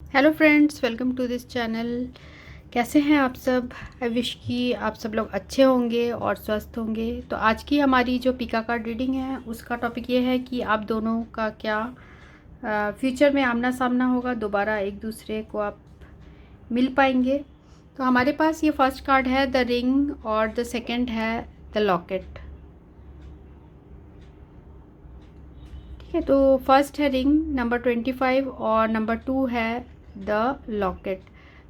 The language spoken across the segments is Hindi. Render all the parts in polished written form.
Hello friends, welcome to this channel. कैसे हैं आप सब? आई विश कि आप सब लोग अच्छे होंगे और स्वस्थ होंगे। तो आज की हमारी जो पिका कार्ड रीडिंग है उसका टॉपिक ये है कि आप दोनों का क्या फ्यूचर में आमना सामना होगा, दोबारा एक दूसरे को आप मिल पाएंगे। तो हमारे पास ये फर्स्ट कार्ड है द रिंग और द सेकंड है द लॉकेट। ठीक है, तो फर्स्ट है रिंग नंबर 25 और नंबर 2 है द लॉकेट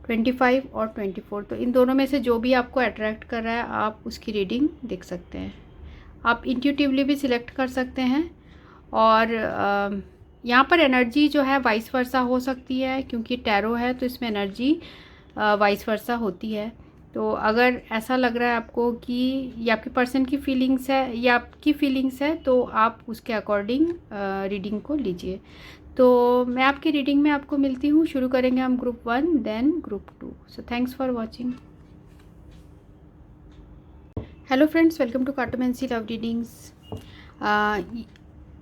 25 और 24। तो इन दोनों में से जो भी आपको अट्रैक्ट कर रहा है आप उसकी रीडिंग देख सकते हैं। आप इंट्यूटिवली भी सिलेक्ट कर सकते हैं। और यहाँ पर एनर्जी जो है वाइस वर्सा हो सकती है, क्योंकि टैरो है तो इसमें एनर्जी वाइस वर्सा होती है। तो अगर ऐसा लग रहा है आपको कि ये आपके पर्सन की फीलिंग्स है या आपकी फीलिंग्स है तो आप उसके अकॉर्डिंग रीडिंग को लीजिए। तो मैं आपकी रीडिंग में आपको मिलती हूँ। शुरू करेंगे हम group 1 then group 2। So thanks for watching. Hello friends, welcome to cartomancy love readings.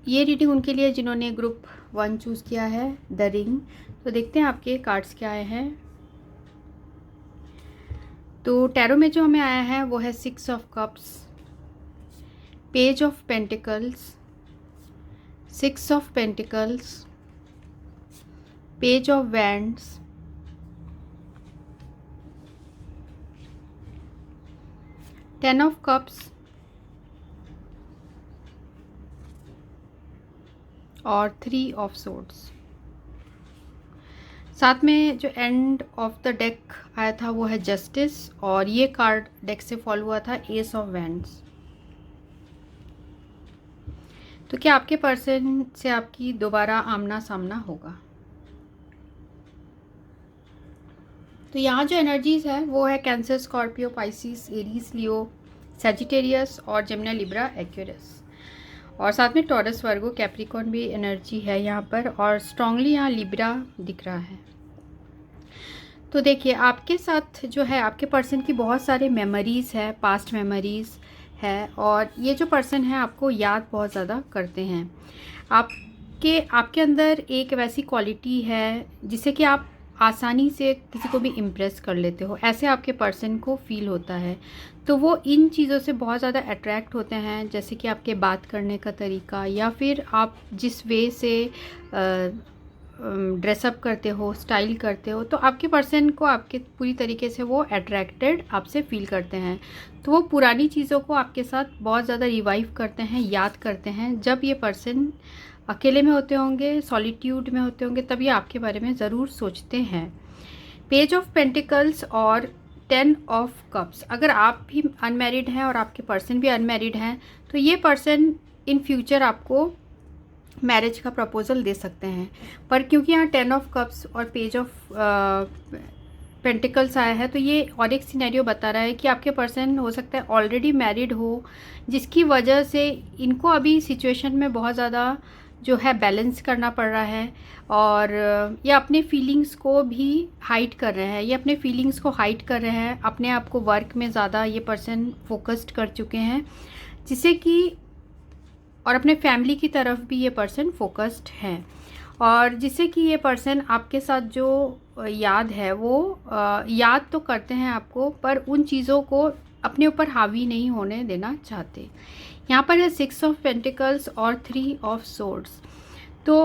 ये रीडिंग उनके लिए जिन्होंने ग्रुप 1 चूज़ किया है द रिंग। तो देखते हैं आपके कार्ड्स क्या आए हैं। तो टैरो में जो हमें आया है वो है 6 of cups, page of pentacles, 6 of pentacles, page of wands, 10 of cups और 3 ऑफ सोर्ड्स। साथ में जो एंड ऑफ द डेक आया था वो है जस्टिस, और ये कार्ड डेक से फॉलो हुआ था एस ऑफ वैंड्स। तो क्या आपके पर्सन से आपकी दोबारा आमना सामना होगा? तो यहाँ जो एनर्जीज है वो है कैंसर, स्कॉर्पियो, पाइसिस, एरीज, लियो, सैजिटेरियस और जेमिनी, लिब्रा, एक्वेरियस। और साथ में टॉरस, वर्गो, कैप्रिकॉर्न भी एनर्जी है यहाँ पर, और स्ट्रांगली यहाँ लिब्रा दिख रहा है। तो देखिए, आपके साथ जो है आपके पर्सन की बहुत सारे मेमोरीज है, पास्ट मेमोरीज है, और ये जो पर्सन है आपको याद बहुत ज़्यादा करते हैं। आपके अंदर एक वैसी क्वालिटी है जिसे कि आप आसानी से किसी को भी इम्प्रेस कर लेते हो, ऐसे आपके पर्सन को फील होता है। तो वो इन चीज़ों से बहुत ज़्यादा अट्रैक्ट होते हैं, जैसे कि आपके बात करने का तरीका, या फिर आप जिस वे से ड्रेसअप करते हो, स्टाइल करते हो। तो आपके पर्सन को आपके पूरी तरीके से वो अट्रैक्टेड आपसे फील करते हैं। तो वो पुरानी चीज़ों को आपके साथ बहुत ज़्यादा रिवाइव करते हैं, याद करते हैं। जब ये पर्सन अकेले में होते होंगे, सॉलिट्यूड में होते होंगे, तब ये आपके बारे में ज़रूर सोचते हैं। पेज ऑफ पेंटिकल्स और 10 ऑफ कप्स। अगर आप भी अनमैरिड हैं और आपके पर्सन भी अनमैरिड हैं तो ये पर्सन इन फ्यूचर आपको मैरिज का प्रपोजल दे सकते हैं। पर क्योंकि यहाँ 10 ऑफ कप्स और पेज ऑफ पेंटिकल्स आया है तो ये और एक सिनेरियो बता रहा है कि आपके पर्सन हो सकता है ऑलरेडी मैरिड हो, जिसकी वजह से इनको अभी सिचुएशन में बहुत ज़्यादा जो है बैलेंस करना पड़ रहा है, और ये अपने फीलिंग्स को भी हाइड कर रहे हैं। ये अपने फीलिंग्स को हाइड कर रहे हैं, अपने आप को वर्क में ज़्यादा ये पर्सन फोकस्ड कर चुके हैं, जिससे कि और अपने फैमिली की तरफ भी ये पर्सन फोकस्ड हैं, और जिससे कि ये पर्सन आपके साथ जो याद है वो याद तो करते हैं आपको, पर उन चीज़ों को अपने ऊपर हावी नहीं होने देना चाहते। यहाँ पर है 6 ऑफ पेंटिकल्स और 3 ऑफ सोर्ड्स। तो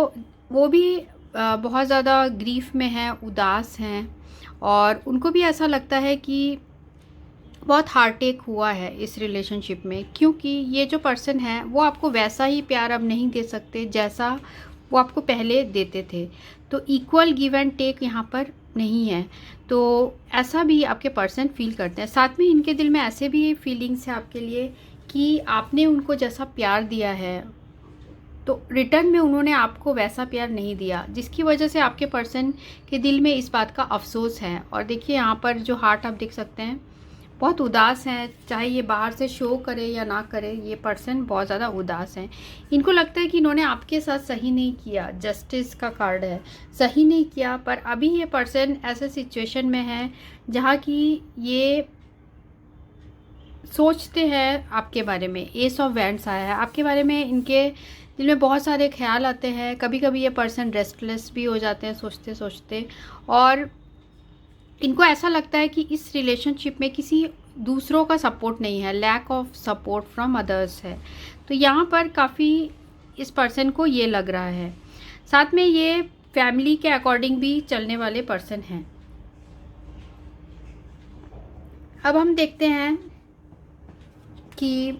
वो भी बहुत ज़्यादा ग्रीफ में हैं, उदास हैं, और उनको भी ऐसा लगता है कि बहुत हार्ट टेक हुआ है इस रिलेशनशिप में, क्योंकि ये जो पर्सन है वो आपको वैसा ही प्यार अब नहीं दे सकते जैसा वो आपको पहले देते थे। तो इक्वल गिव एंड टेक यहाँ पर नहीं है। तो ऐसा भी आपके पर्सन फील करते हैं। साथ में इनके दिल में ऐसे भी फीलिंग्स है आपके लिए कि आपने उनको जैसा प्यार दिया है तो रिटर्न में उन्होंने आपको वैसा प्यार नहीं दिया, जिसकी वजह से आपके पर्सन के दिल में इस बात का अफसोस है। और देखिए, यहाँ पर जो हार्ट आप देख सकते हैं बहुत उदास हैं, चाहे ये बाहर से शो करे या ना करे, ये पर्सन बहुत ज़्यादा उदास हैं। इनको लगता है कि इन्होंने आपके साथ सही नहीं किया, जस्टिस का कार्ड है, सही नहीं किया। पर अभी ये पर्सन ऐसे सिचुएशन में है जहाँ कि ये सोचते हैं आपके बारे में। एस ऑफ वैंड्स आया है, आपके बारे में इनके दिल में बहुत सारे ख्याल आते हैं। कभी कभी ये पर्सन रेस्टलेस भी हो जाते हैं सोचते सोचते, और इनको ऐसा लगता है कि इस रिलेशनशिप में किसी दूसरों का सपोर्ट नहीं है, lack of support from others है। तो यहाँ पर काफ़ी इस पर्सन को ये लग रहा है। साथ में ये फैमिली के अकॉर्डिंग भी चलने वाले पर्सन हैं। अब हम देखते हैं कि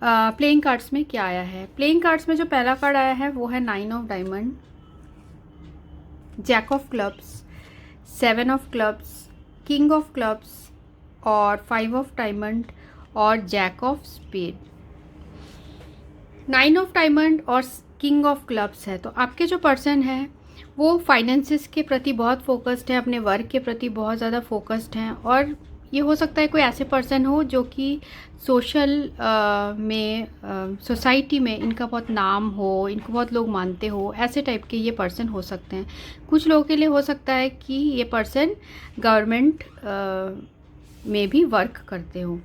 प्लेइंग कार्ड्स में क्या आया है। प्लेइंग कार्ड्स में जो पहला कार्ड आया है वो है 9 of diamond, jack of clubs, 7 of clubs, king of clubs और 5 ऑफ डायमंड और jack of spade. 9 of diamond और किंग ऑफ क्लब्स है, तो आपके जो पर्सन है वो फाइनेंसिस के प्रति बहुत फोकस्ड है, अपने वर्क के प्रति बहुत ज़्यादा फोकस्ड हैं, और ये हो सकता है कोई ऐसे पर्सन हो जो कि सोशल में सोसाइटी में इनका बहुत नाम हो, इनको बहुत लोग मानते हो, ऐसे टाइप के ये पर्सन हो सकते हैं। कुछ लोगों के लिए हो सकता है कि ये पर्सन गवर्नमेंट में भी वर्क करते हो।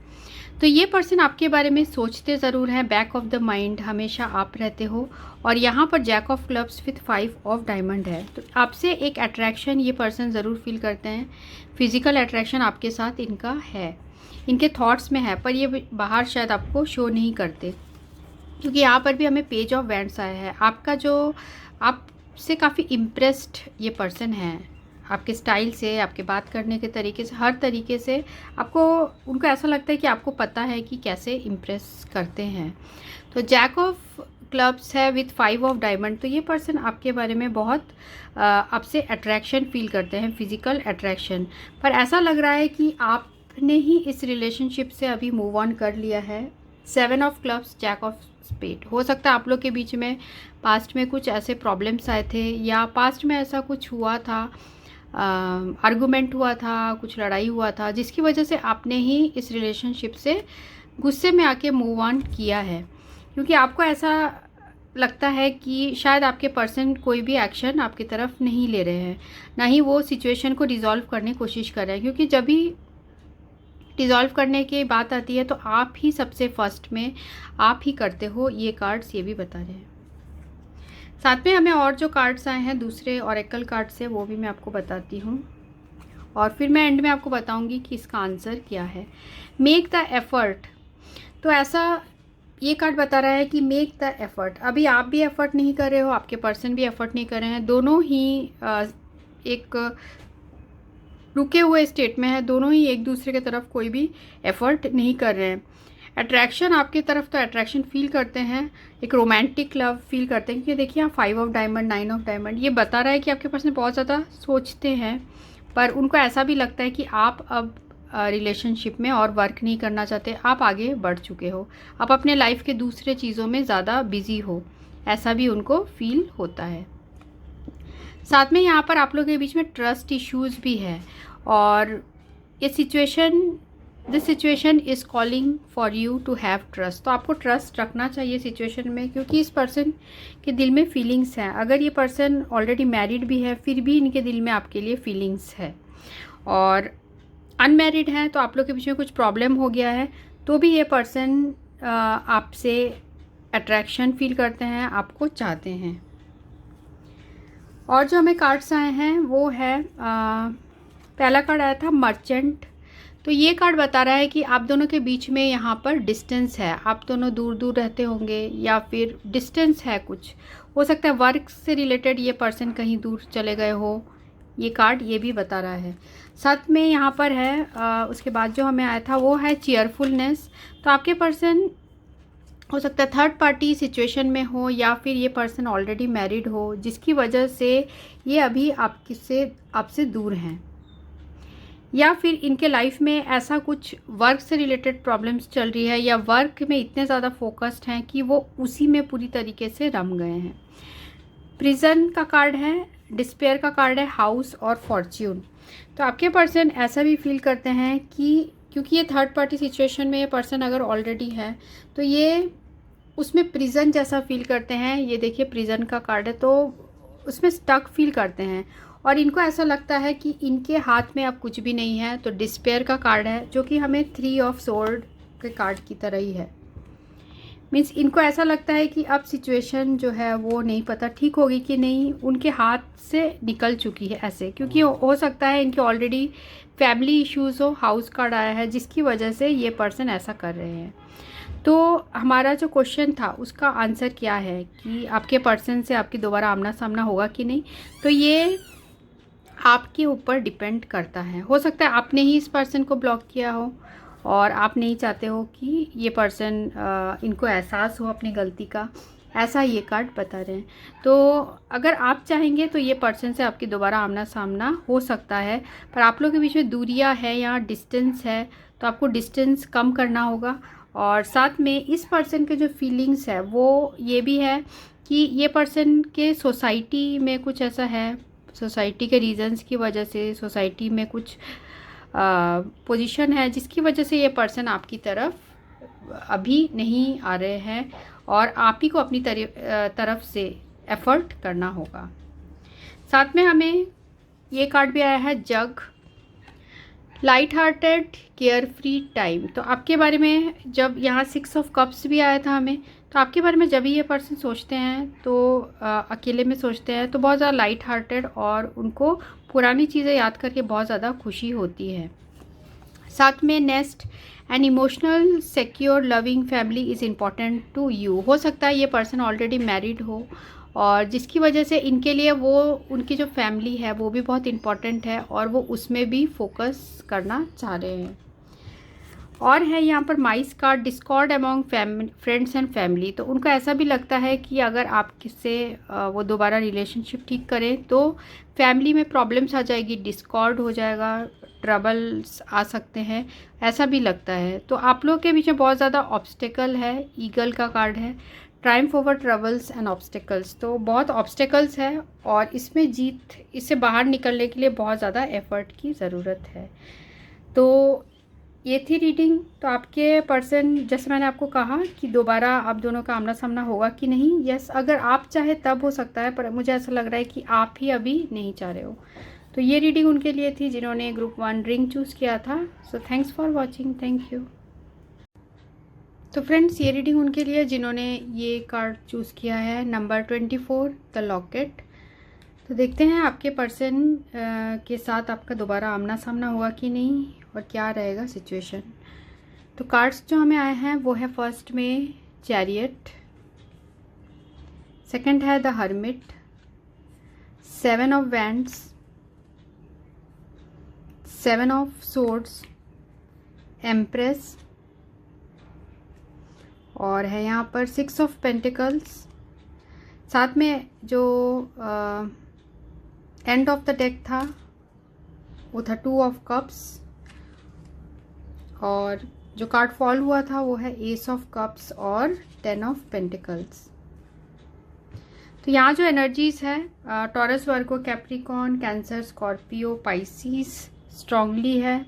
तो ये पर्सन आपके बारे में सोचते ज़रूर हैं, बैक ऑफ द माइंड हमेशा आप रहते हो। और यहाँ पर jack of clubs with 5 of diamond है, तो आपसे एक अट्रैक्शन ये पर्सन ज़रूर फील करते हैं। फिज़िकल अट्रैक्शन आपके साथ इनका है, इनके थॉट्स में है, पर ये बाहर शायद आपको शो नहीं करते, क्योंकि यहाँ पर भी हमें पेज ऑफ वैंड्स आया है। आपका जो आपसे काफ़ी इम्प्रेस्ड ये पर्सन है, आपके स्टाइल से, आपके बात करने के तरीके से, हर तरीके से आपको, उनको ऐसा लगता है कि आपको पता है कि कैसे इम्प्रेस करते हैं। तो जैक ऑफ क्लब्स है विथ 5 ऑफ डायमंड, तो ये पर्सन आपके बारे में बहुत आपसे अट्रैक्शन फील करते हैं, फिज़िकल अट्रैक्शन। पर ऐसा लग रहा है कि आपने ही इस रिलेशनशिप से अभी मूव ऑन कर लिया है। 7 of clubs, jack of spade, हो सकता है आप लोग के बीच में पास्ट में कुछ ऐसे प्रॉब्लम्स आए थे, या पास्ट में ऐसा कुछ हुआ था, आर्गूमेंट हुआ था, कुछ लड़ाई हुआ था, जिसकी वजह से आपने ही इस रिलेशनशिप से गुस्से में आके मूव ऑन किया है। क्योंकि आपको ऐसा लगता है कि शायद आपके पर्सन कोई भी एक्शन आपकी तरफ नहीं ले रहे हैं, ना ही वो सिचुएशन को रिजॉल्व करने की कोशिश कर रहे हैं। क्योंकि जब भी रिजॉल्व करने की बात आती है तो आप ही सबसे फर्स्ट में आप ही करते हो, ये कार्ड्स ये भी बता रहे हैं। साथ में हमें और जो कार्ड्स आए हैं दूसरे ऑरेकल कार्ड से, वो भी मैं आपको बताती हूँ, और फिर मैं एंड में आपको बताऊँगी कि इसका आंसर क्या है। मेक द एफर्ट, तो ऐसा ये कार्ड बता रहा है कि मेक द एफर्ट। अभी आप भी एफर्ट नहीं कर रहे हो, आपके पर्सन भी एफर्ट नहीं कर रहे हैं, दोनों ही एक रुके हुए स्टेट में है, दोनों ही एक दूसरे की तरफ कोई भी एफर्ट नहीं कर रहे हैं। अट्रैक्शन आपकी तरफ तो अट्रैक्शन फील करते हैं, एक रोमांटिक लव फील करते हैं, क्योंकि देखिए यहाँ 5 ऑफ डायमंड, 9 ऑफ डायमंड, ये बता रहा है कि आपके पर्सन बहुत ज़्यादा सोचते हैं, पर उनको ऐसा भी लगता है कि आप अब रिलेशनशिप में और वर्क नहीं करना चाहते, आप आगे बढ़ चुके हो, आप अपने लाइफ के दूसरे चीज़ों में ज़्यादा बिजी हो, ऐसा भी उनको फील होता है। साथ में यहाँ पर आप लोगों के बीच में ट्रस्ट इश्यूज़ भी है, और ये this situation is calling for you to have trust, तो आपको ट्रस्ट रखना चाहिए सिचुएशन में, क्योंकि इस पर्सन के दिल में फीलिंग्स हैं। अगर ये पर्सन ऑलरेडी मैरिड भी है, फिर भी इनके दिल में आपके लिए फीलिंग्स है, और अनमैरिड हैं तो आप लोग के बीच में कुछ प्रॉब्लम हो गया है, तो भी ये पर्सन आपसे अट्रैक्शन फील करते हैं, आपको चाहते हैं। और जो हमें कार्ड्स आए हैं वो है पहला कार्ड आया था मर्चेंट, तो ये कार्ड बता रहा है कि आप दोनों के बीच में यहाँ पर डिस्टेंस है, आप दोनों दूर दूर रहते होंगे, या फिर डिस्टेंस है, कुछ हो सकता है वर्क से रिलेटेड ये पर्सन कहीं दूर चले गए हो, ये कार्ड ये भी बता रहा है। साथ में यहाँ पर है उसके बाद जो हमें आया था वो है चीयरफुलनेस, तो आपके पर्सन हो सकता है थर्ड पार्टी सिचुएशन में हो, या फिर ये पर्सन ऑलरेडी मैरिड हो, जिसकी वजह से ये अभी आपसे दूर हैं, या फिर इनके लाइफ में ऐसा कुछ वर्क से रिलेटेड प्रॉब्लम्स चल रही है, या वर्क में इतने ज़्यादा फोकस्ड हैं कि वो उसी में पूरी तरीके से रम गए हैं। प्रिजन का कार्ड है, डिस्पेयर का कार्ड है, हाउस और फॉर्च्यून, तो आपके पर्सन ऐसा भी फील करते हैं कि क्योंकि ये थर्ड पार्टी सिचुएशन में ये पर्सन अगर ऑलरेडी है तो ये उसमें प्रिजन जैसा फील करते हैं। ये देखिए प्रिजन का कार्ड है, तो उसमें स्टक फील करते हैं, और इनको ऐसा लगता है कि इनके हाथ में अब कुछ भी नहीं है। तो डिस्पेयर का कार्ड है, जो कि हमें 3 ऑफ सोर्ड के कार्ड की तरह ही है। मीन्स इनको ऐसा लगता है कि अब सिचुएशन जो है वो नहीं पता ठीक होगी कि नहीं, उनके हाथ से निकल चुकी है ऐसे, क्योंकि हो सकता है इनके ऑलरेडी फैमिली इश्यूज़ हो, हाउस कार्ड आया है जिसकी वजह से ये पर्सन ऐसा कर रहे हैं। तो हमारा जो क्वेश्चन था उसका आंसर क्या है कि आपके पर्सन से आपकी दोबारा आमना सामना होगा कि नहीं, तो ये आपके ऊपर डिपेंड करता है। हो सकता है आपने ही इस पर्सन को ब्लॉक किया हो और आप नहीं चाहते हो कि ये पर्सन इनको एहसास हो अपनी गलती का, ऐसा ये कार्ड बता रहे हैं। तो अगर आप चाहेंगे तो ये पर्सन से आपकी दोबारा आमना सामना हो सकता है, पर आप लोगों के बीच में दूरियां है या डिस्टेंस है, तो आपको डिस्टेंस कम करना होगा। और साथ में इस पर्सन के जो फीलिंग्स है वो ये भी है कि ये पर्सन के सोसाइटी में कुछ ऐसा है, सोसाइटी के रीजंस की वजह से सोसाइटी में कुछ पोजीशन है जिसकी वजह से ये पर्सन आपकी तरफ अभी नहीं आ रहे हैं और आप ही को अपनी तरफ से एफर्ट करना होगा। साथ में हमें ये कार्ड भी आया है जग, light hearted carefree time. तो आपके बारे में जब यहाँ 6 ऑफ कप्स भी आया था हमें, तो आपके बारे में जब भी ये पर्सन सोचते हैं तो अकेले में सोचते हैं तो बहुत ज़्यादा लाइट हार्टेड और उनको पुरानी चीज़ें याद करके बहुत ज़्यादा खुशी होती है। साथ में next, an emotional secure loving family is important to you. हो सकता है ये पर्सन ऑलरेडी मैरिड हो और जिसकी वजह से इनके लिए वो उनकी जो फैमिली है वो भी बहुत इम्पॉर्टेंट है और वो उसमें भी फोकस करना चाह रहे हैं। और है यहाँ पर mice card, discord among friends and family. तो उनको ऐसा भी लगता है कि अगर आप किससे वो दोबारा रिलेशनशिप ठीक करें तो फैमिली में प्रॉब्लम्स आ जाएगी, डिस्कॉर्ड हो जाएगा, ट्रबल्स आ सकते हैं, ऐसा भी लगता है। तो आप लोग के बीच में बहुत ज़्यादा ऑब्स्टेकल है, ईगल का कार्ड है, Triumph over troubles and obstacles. तो बहुत ऑब्स्टेकल्स है और इसमें जीत, इससे बाहर निकलने के लिए बहुत ज़्यादा एफर्ट की ज़रूरत है। तो ये थी रीडिंग। तो आपके पर्सन, जैसे मैंने आपको कहा कि दोबारा आप दोनों का आमना सामना होगा कि नहीं, यस अगर आप चाहे तब हो सकता है, पर मुझे ऐसा लग रहा है कि आप ही अभी नहीं चाह रहे हो। तो ये रीडिंग उनके लिए थी जिन्होंने ग्रुप 1 रिंग चूज़ किया था। सो thanks for watching, thank you. तो फ्रेंड्स, ये रीडिंग उनके लिए जिन्होंने ये कार्ड चूज़ किया है, नंबर 24 द लॉकेट। तो देखते हैं आपके पर्सन के साथ आपका दोबारा आमना सामना होगा कि नहीं और क्या रहेगा सिचुएशन। तो कार्ड्स जो हमें आए हैं वो है फर्स्ट में चैरियट, सेकंड है the hermit, 7 of wands, 7 of swords, empress, और है यहाँ पर 6 ऑफ पेंटिकल्स। साथ में जो एंड ऑफ द डेक था वो था 2 ऑफ कप्स, और जो कार्ड फॉल हुआ था वो है एस ऑफ कप्स और 10 ऑफ पेंटिकल्स। तो यहाँ जो एनर्जीज है Taurus, Virgo, Capricorn, Cancer, Scorpio, Pisces strongly है,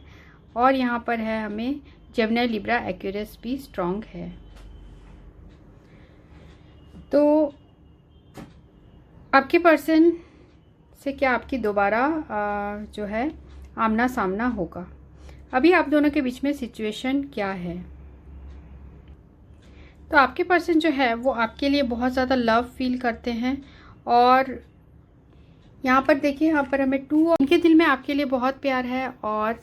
और यहाँ पर है हमें जेमिनी, लिब्रा, एक्वेरियस भी स्ट्रांग है। तो आपके पर्सन से क्या आपकी दोबारा जो है आमना सामना होगा। अभी आप दोनों के बीच में सिचुएशन क्या है। तो आपके पर्सन जो है वो आपके लिए बहुत ज़्यादा लव फील करते हैं, और यहाँ पर देखिए, यहाँ पर हमें 2, उनके दिल में आपके लिए बहुत प्यार है और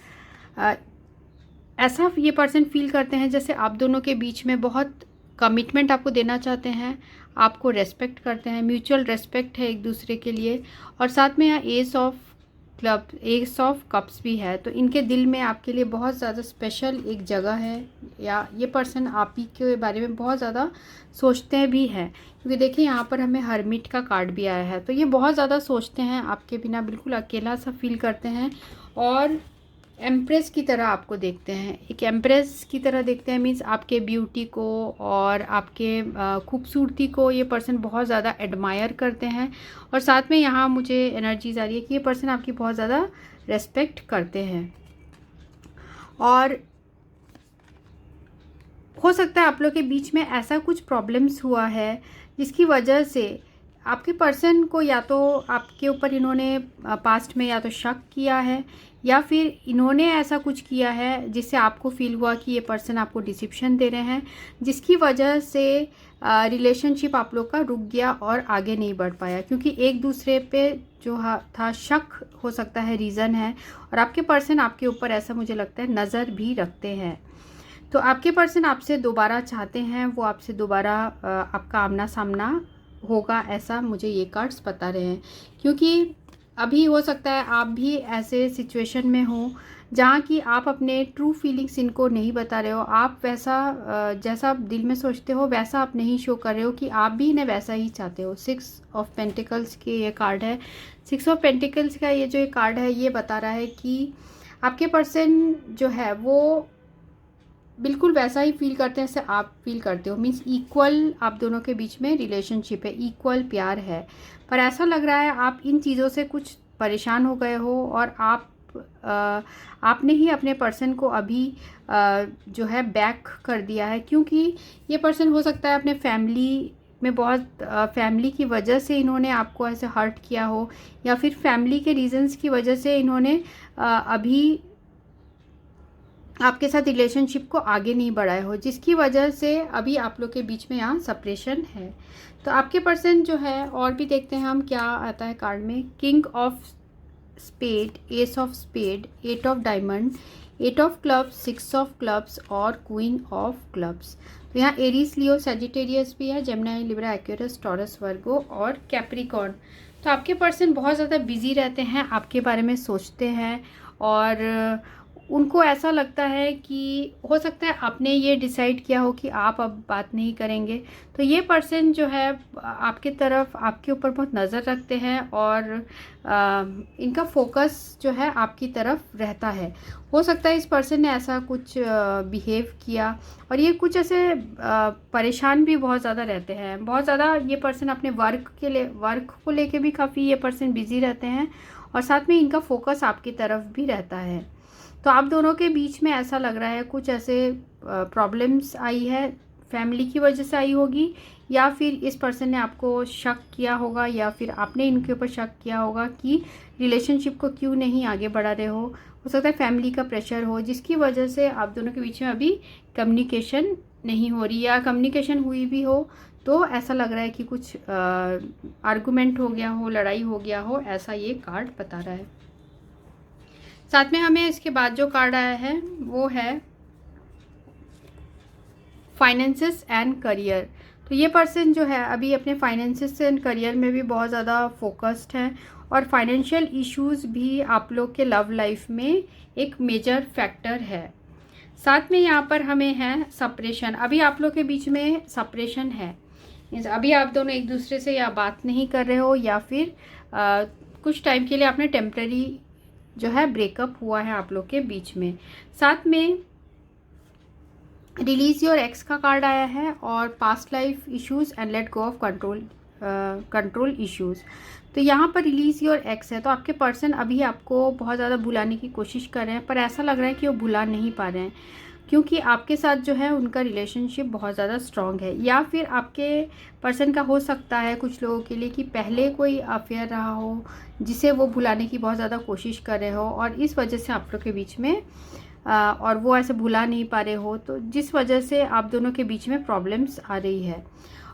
ऐसा ये पर्सन फील करते हैं जैसे आप दोनों के बीच में बहुत कमिटमेंट आपको देना चाहते हैं, आपको रेस्पेक्ट करते हैं, म्यूचुअल रेस्पेक्ट है एक दूसरे के लिए। और साथ में यहाँ S of club, S of cups भी है। तो इनके दिल में आपके लिए बहुत ज़्यादा स्पेशल एक जगह है, या ये पर्सन आप ही के बारे में बहुत ज़्यादा सोचते भी हैं, क्योंकि देखिए यहाँ पर हमें हर्मिट का कार्ड भी आया है। तो ये बहुत ज़्यादा सोचते हैं आपके बिना, बिल्कुल अकेला सा फील करते हैं और एम्प्रेस की तरह आपको देखते हैं, एक एम्प्रेस की तरह देखते हैं। मीन्स आपके ब्यूटी को और आपके खूबसूरती को ये पर्सन बहुत ज़्यादा एडमायर करते हैं। और साथ में यहाँ मुझे एनर्जीज आ रही है कि ये पर्सन आपकी बहुत ज़्यादा रेस्पेक्ट करते हैं, और हो सकता है आप लोग के बीच में ऐसा कुछ प्रॉब्लम्स हुआ है जिसकी वजह से आपके पर्सन को या तो आपके ऊपर इन्होंने पास्ट में या तो शक किया है, या फिर इन्होंने ऐसा कुछ किया है जिससे आपको फील हुआ कि ये पर्सन आपको डिसिप्शन दे रहे हैं, जिसकी वजह से रिलेशनशिप आप लोग का रुक गया और आगे नहीं बढ़ पाया, क्योंकि एक दूसरे पे जो था शक हो सकता है रीज़न है। और आपके पर्सन आपके ऊपर ऐसा मुझे लगता है नज़र भी रखते हैं। तो आपके पर्सन आपसे दोबारा चाहते हैं, वो आपसे दोबारा आपका आमना सामना होगा, ऐसा मुझे ये कार्ड्स बता रहे हैं। क्योंकि अभी हो सकता है आप भी ऐसे सिचुएशन में हो जहाँ कि आप अपने ट्रू फीलिंग्स इनको नहीं बता रहे हो। आप वैसा जैसा आप दिल में सोचते हो वैसा आप नहीं शो कर रहे हो कि आप भी इन्हें वैसा ही चाहते हो। 6 ऑफ पेंटिकल्स के ये कार्ड है। 6 ऑफ पेंटिकल्स का ये जो कार्ड है ये बता रहा है कि आपके पर्सन जो है वो बिल्कुल वैसा ही फील करते हैं जैसे आप फील करते हो। मीन्स इक्वल आप दोनों के बीच में रिलेशनशिप है, इक्वल प्यार है। पर ऐसा लग रहा है आप इन चीज़ों से कुछ परेशान हो गए हो और आपने ही अपने पर्सन को अभी जो है बैक कर दिया है। क्योंकि ये पर्सन हो सकता है अपने फैमिली में बहुत फैमिली की वजह से इन्होंने आपको ऐसे हर्ट किया हो, या फिर फैमिली के रीजंस की वजह से इन्होंने अभी आपके साथ रिलेशनशिप को आगे नहीं बढ़ाया हो, जिसकी वजह से अभी आप लोग के बीच में यहाँ सेपरेशन है। तो आपके पर्सन जो है, और भी देखते हैं हम क्या आता है कार्ड में। King of spade, ace of spade, 8 of diamond, 8 of clubs, 6 of clubs और क्वीन ऑफ क्लब्स। तो यहाँ एरीज, लियो, सजिटेरियस भी है, Gemini, Libra, Aquarius, Taurus, Virgo और कैप्रिकॉर्न। तो आपके पर्सन बहुत ज़्यादा बिजी रहते हैं, आपके बारे में सोचते हैं और उनको ऐसा लगता है कि हो सकता है आपने ये डिसाइड किया हो कि आप अब बात नहीं करेंगे। तो ये पर्सन जो है आपके तरफ, आपके ऊपर बहुत नज़र रखते हैं और इनका फोकस जो है आपकी तरफ रहता है। हो सकता है इस पर्सन ने ऐसा कुछ बिहेव किया और ये कुछ ऐसे परेशान भी बहुत ज़्यादा रहते हैं। बहुत ज़्यादा ये पर्सन अपने वर्क को लेके भी काफ़ी ये पर्सन बिज़ी रहते हैं और साथ में इनका फोकस आपकी तरफ भी रहता है। तो आप दोनों के बीच में ऐसा लग रहा है कुछ ऐसे प्रॉब्लम्स आई है, फैमिली की वजह से आई होगी, या फिर इस पर्सन ने आपको शक किया होगा, या फिर आपने इनके ऊपर शक किया होगा कि रिलेशनशिप को क्यों नहीं आगे बढ़ा रहे हो। सकता है फैमिली का प्रेशर हो, जिसकी वजह से आप दोनों के बीच में अभी कम्युनिकेशन नहीं हो रही, या कम्युनिकेशन हुई भी हो तो ऐसा लग रहा है कि कुछ आर्गुमेंट हो गया हो, लड़ाई हो गया हो, ऐसा ये कार्ड बता रहा है। साथ में हमें इसके बाद जो कार्ड आया है वो है फाइनेंसेस एंड करियर। तो ये पर्सन जो है अभी अपने फाइनेंसेस एंड करियर में भी बहुत ज़्यादा फोकस्ड है और फाइनेंशियल इश्यूज भी आप लोग के लव लाइफ में एक मेजर फैक्टर है। साथ में यहाँ पर हमें है सेपरेशन। अभी आप लोग के बीच में सेपरेशन है, अभी आप दोनों एक दूसरे से या बात नहीं कर रहे हो, या फिर कुछ टाइम के लिए आपने टेम्पररी जो है ब्रेकअप हुआ है आप लोग के बीच में। साथ में रिलीज योर एक्स का कार्ड आया है और past life issues and let go of control issues. तो यहाँ पर रिलीज योर एक्स है, तो आपके पर्सन अभी आपको बहुत ज़्यादा भुलाने की कोशिश कर रहे हैं, पर ऐसा लग रहा है कि वो भुला नहीं पा रहे हैं, क्योंकि आपके साथ जो है उनका रिलेशनशिप बहुत ज़्यादा स्ट्रॉन्ग है। या फिर आपके पर्सन का हो सकता है कुछ लोगों के लिए कि पहले कोई अफेयर रहा हो जिसे वो भुलाने की बहुत ज़्यादा कोशिश कर रहे हो, और इस वजह से आप लोग के बीच में और वो ऐसे भुला नहीं पा रहे हो, तो जिस वजह से आप दोनों के बीच में प्रॉब्लम्स आ रही है।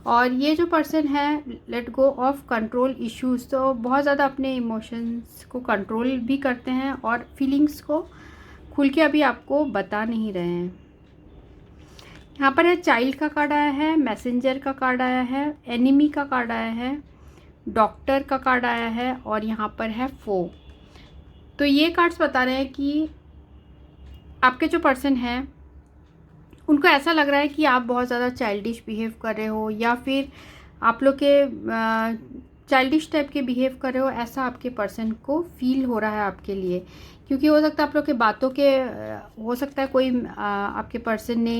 और ये जो पर्सन है let go of control issues, तो बहुत ज़्यादा अपने इमोशंस को कंट्रोल भी करते हैं और फीलिंग्स को खुल के अभी आपको बता नहीं रहे हैं। यहाँ पर है चाइल्ड का कार्ड आया है, मैसेंजर का कार्ड आया है, एनिमी का कार्ड आया है, डॉक्टर का कार्ड आया है और यहाँ पर है फो। तो ये कार्ड्स बता रहे हैं कि आपके जो पर्सन हैं उनको ऐसा लग रहा है कि आप बहुत ज़्यादा चाइल्डिश बिहेव कर रहे हो, या फिर आप लोग के चाइल्डिश टाइप के बिहेव कर रहे हो, ऐसा आपके पर्सन को फील हो रहा है आपके लिए। क्योंकि हो सकता है आप लोग के बातों के हो सकता है कोई आपके पर्सन ने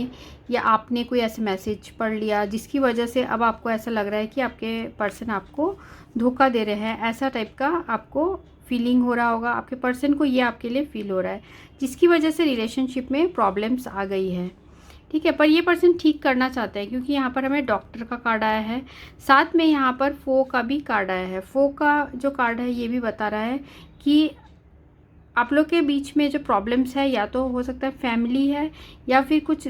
या आपने कोई ऐसे मैसेज पढ़ लिया जिसकी वजह से अब आपको ऐसा लग रहा है कि आपके पर्सन आपको धोखा दे रहे हैं, ऐसा टाइप का आपको फीलिंग हो रहा होगा। आपके पर्सन को ये आपके लिए फील हो रहा है, जिसकी वजह से रिलेशनशिप में प्रॉब्लम्स आ गई है। ठीक है, पर ये पर्सन ठीक करना चाहते हैं क्योंकि यहाँ पर हमें डॉक्टर का कार्ड आया है, साथ में यहाँ पर 4 का भी कार्ड आया है। 4 का जो कार्ड है ये भी बता रहा है कि आप लोग के बीच में जो प्रॉब्लम्स है, या तो हो सकता है फैमिली है या फिर कुछ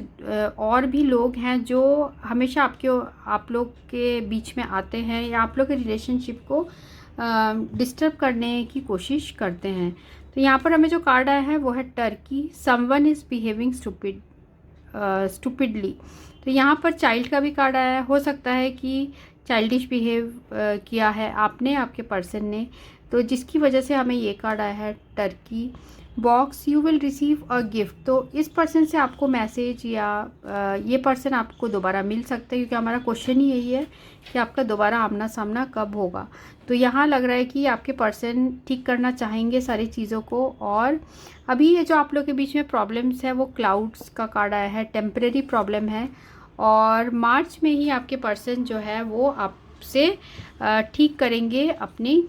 और भी लोग हैं जो हमेशा आप लोग के बीच में आते हैं या आप लोग के रिलेशनशिप को डिस्टर्ब करने की कोशिश करते हैं। तो यहाँ पर हमें जो कार्ड आया है वो है Turkey, someone is behaving stupidly. तो यहाँ पर चाइल्ड का भी कार्ड आया है, हो सकता है कि चाइल्डिश बिहेव किया है आपने, आपके पर्सन ने, तो जिसकी वजह से हमें ये कार्ड आया है Turkey. Box, you will receive a gift. तो इस पर्सन से आपको मैसेज या ये पर्सन आपको दोबारा मिल सकता है, क्योंकि हमारा क्वेश्चन ही यही है कि आपका दोबारा आमना सामना कब होगा। तो यहाँ लग रहा है कि आपके पर्सन ठीक करना चाहेंगे सारी चीज़ों को। और अभी ये जो आप लोग के बीच में प्रॉब्लम्स है वो क्लाउड्स का कार्ड आया है, टेम्परेरी प्रॉब्लम है, और मार्च में ही आपके पर्सन जो है वो आपसे ठीक करेंगे, अपनी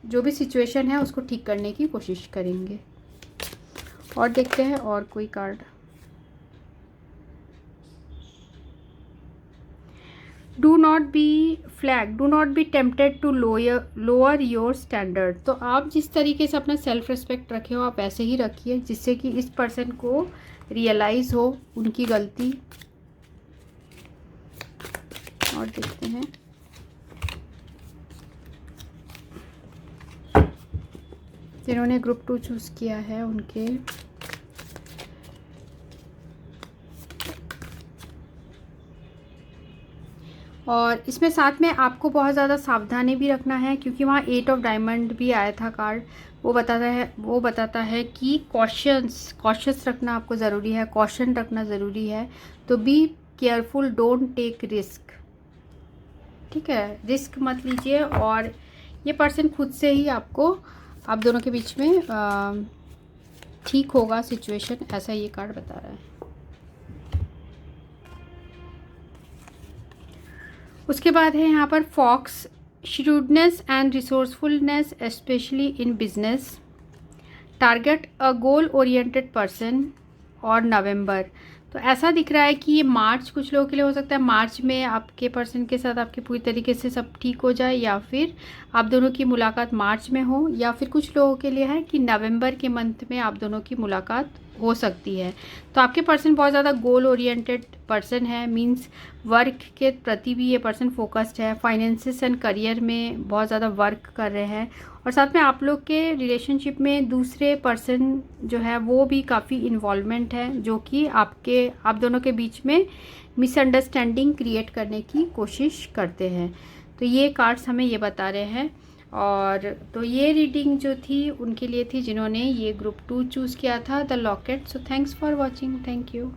जो भी सिचुएशन है उसको ठीक करने की कोशिश करेंगे। और देखते हैं और कोई card. Do not be flag, do not be tempted to lower your standard. तो आप जिस तरीके से अपना सेल्फ रिस्पेक्ट रखे हो आप वैसे ही रखिए, जिससे कि इस पर्सन को रियलाइज़ हो उनकी गलती। और देखते हैं जिन्होंने ग्रुप 2 चूज़ किया है उनके और इसमें साथ में आपको बहुत ज़्यादा सावधानी भी रखना है, क्योंकि वहाँ 8 ऑफ डायमंड भी आया था कार्ड। वो बताता है कि कॉशियस रखना आपको ज़रूरी है, कॉशन रखना ज़रूरी है। तो be careful, don't take risk. ठीक है, रिस्क मत लीजिए। और ये पर्सन खुद से ही आपको, आप दोनों के बीच में ठीक होगा सिचुएशन, ऐसा ये कार्ड बता रहा है। उसके बाद है यहाँ पर fox, shrewdness and resourcefulness specially in business, target a goal oriented person, और नवंबर। तो ऐसा दिख रहा है कि ये मार्च कुछ लोगों के लिए हो सकता है, मार्च में आपके पर्सन के साथ आपके पूरी तरीके से सब ठीक हो जाए, या फिर आप दोनों की मुलाकात मार्च में हो, या फिर कुछ लोगों के लिए है कि नवंबर के मंथ में आप दोनों की मुलाकात हो सकती है। तो आपके पर्सन बहुत ज़्यादा गोल ओरिएंटेड पर्सन है, मींस वर्क के प्रति भी ये पर्सन फोकस्ड है, फाइनेंसिस एंड करियर में बहुत ज़्यादा वर्क कर रहे हैं। और साथ में आप लोग के रिलेशनशिप में दूसरे पर्सन जो है वो भी काफ़ी इन्वॉल्वमेंट है, जो कि आप दोनों के बीच में मिसअंडरस्टैंडिंग क्रिएट करने की कोशिश करते हैं। तो ये कार्ड्स हमें ये बता रहे हैं। और तो ये रीडिंग जो थी उनके लिए थी जिन्होंने ये ग्रुप 2 चूज़ किया था, the locket. So thanks for watching, thank you.